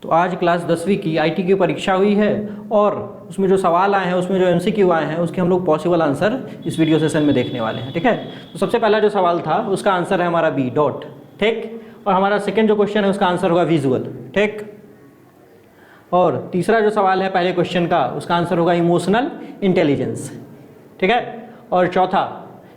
तो आज क्लास 10वीं की आईटी की परीक्षा हुई है और उसमें जो सवाल आए हैं, उसमें जो एमसीक्यू आए हैं, उसके हम लोग पॉसिबल आंसर इस वीडियो सेशन में देखने वाले हैं। ठीक है, तो सबसे पहला जो सवाल था उसका आंसर है हमारा बी डॉट। ठीक, और हमारा सेकंड जो क्वेश्चन है उसका आंसर होगा विजुअल। ठीक, और तीसरा जो सवाल है पहले क्वेश्चन का उसका आंसर होगा इमोशनल इंटेलिजेंस। ठीक है, और चौथा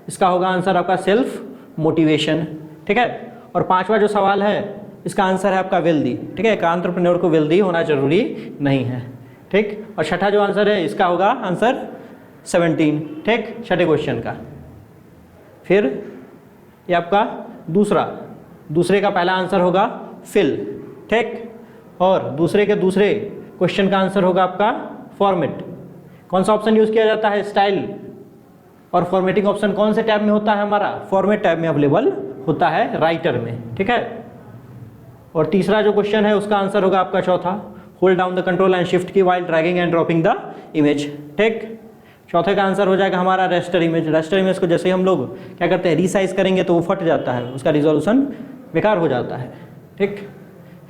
इसका होगा आंसर आपका सेल्फ मोटिवेशन। ठीक है, और पांचवा जो सवाल है इसका आंसर है आपका वेल्दी। ठीक है, एक एंटरप्रेन्योर को वेल्दी होना जरूरी नहीं है। ठीक, और छठा जो आंसर है इसका होगा आंसर 17। ठीक, छठे क्वेश्चन का। फिर ये आपका दूसरे का पहला आंसर होगा फिल। ठीक, और दूसरे क्वेश्चन का आंसर होगा आपका फॉर्मेट। कौन सा ऑप्शन यूज किया जाता है? स्टाइल। और फॉर्मेटिंग ऑप्शन कौन से टैब में होता है? हमारा फॉर्मेट टैब में अवेलेबल होता है, राइटर में। ठीक है, और तीसरा जो क्वेश्चन है उसका आंसर होगा आपका चौथा, hold down the control and shift key while dragging and dropping the image. ठीक, चौथे का आंसर हो जाएगा हमारा रेस्टर इमेज। रेस्टर इमेज को जैसे ही हम लोग क्या करते हैं, रीसाइज करेंगे तो वो फट जाता है, उसका रिजोल्यूशन बेकार हो जाता है। ठीक,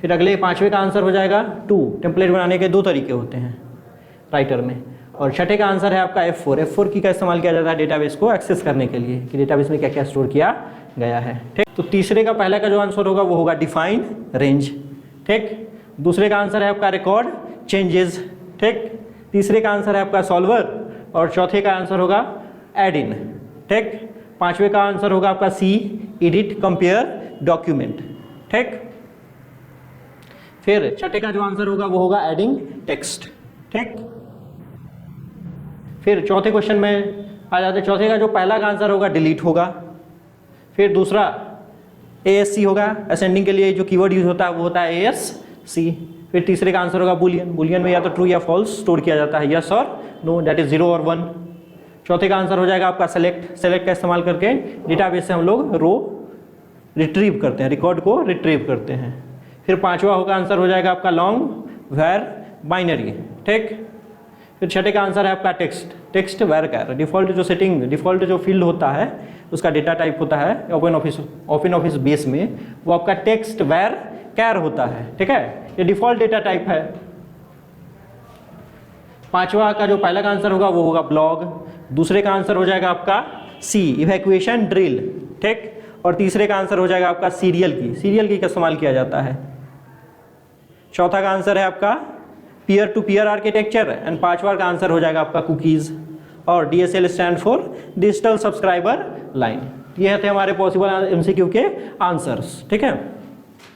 फिर अगले पांचवे का आंसर हो जाएगा टू। टेम्पलेट बनाने के दो तरीके होते हैं राइटर में। और छठे का आंसर है आपका F4। F4 की का इस्तेमाल किया जाता है डेटाबेस को एक्सेस करने के लिए कि डेटाबेस में क्या क्या स्टोर किया गया है। ठीक, तो तीसरे का पहला का जो आंसर होगा वो होगा डिफाइन रेंज। ठीक, दूसरे का आंसर है आपका रिकॉर्ड चेंजेस। ठीक, तीसरे का आंसर है आपका सॉल्वर, और चौथे का आंसर होगा एड इन। ठीक, पांचवे का आंसर होगा आपका सी, एडिट, कंपेयर, डॉक्यूमेंट। ठीक, फिर छठे का जो आंसर होगा वो होगा एडिंग टेक्स्ट। ठीक, फिर चौथे क्वेश्चन में आ जाते हैं। चौथे का जो पहला का आंसर होगा डिलीट होगा। फिर दूसरा ASC होगा, असेंडिंग के लिए जो कीवर्ड यूज होता है वो होता है ASC। फिर तीसरे का आंसर होगा बुलियन। बुलियन में या तो ट्रू या फॉल्स स्टोर किया जाता है, यस और नो, दैट इज 0 और 1। चौथे का आंसर हो जाएगा आपका सेलेक्ट। सेलेक्ट का इस्तेमाल करके डेटाबेस से हम लोग रो रिट्रीव करते हैं, रिकॉर्ड को रिट्रीव करते हैं। फिर पांचवा होगा आंसर हो जाएगा आपका लॉन्ग वेर बाइनरी। ठीक, फिर छठे का आंसर है आपका text. Text varchar. Default जो फील्ड होता है उसका डेटा टाइप होता है ओपन ऑफिस बेस में, वो आपका टेक्स्ट वेर कैर होता है। ठीक है, ये डिफॉल्ट डेटा टाइप है। पांचवा का जो पहला का आंसर होगा वो होगा ब्लॉग। दूसरे का आंसर हो जाएगा आपका सी, इवैक्यूएशन ड्रिल। ठीक, और तीसरे का आंसर हो जाएगा आपका सीरियल की का इस्तेमाल किया जाता है। चौथा का आंसर है आपका peer to peer architecture, and पांचवा का आंसर हो जाएगा आपका कुकीज। और DSL stand for digital subscriber line. ये थे हमारे पॉसिबल MCQ के आंसर्स। ठीक है।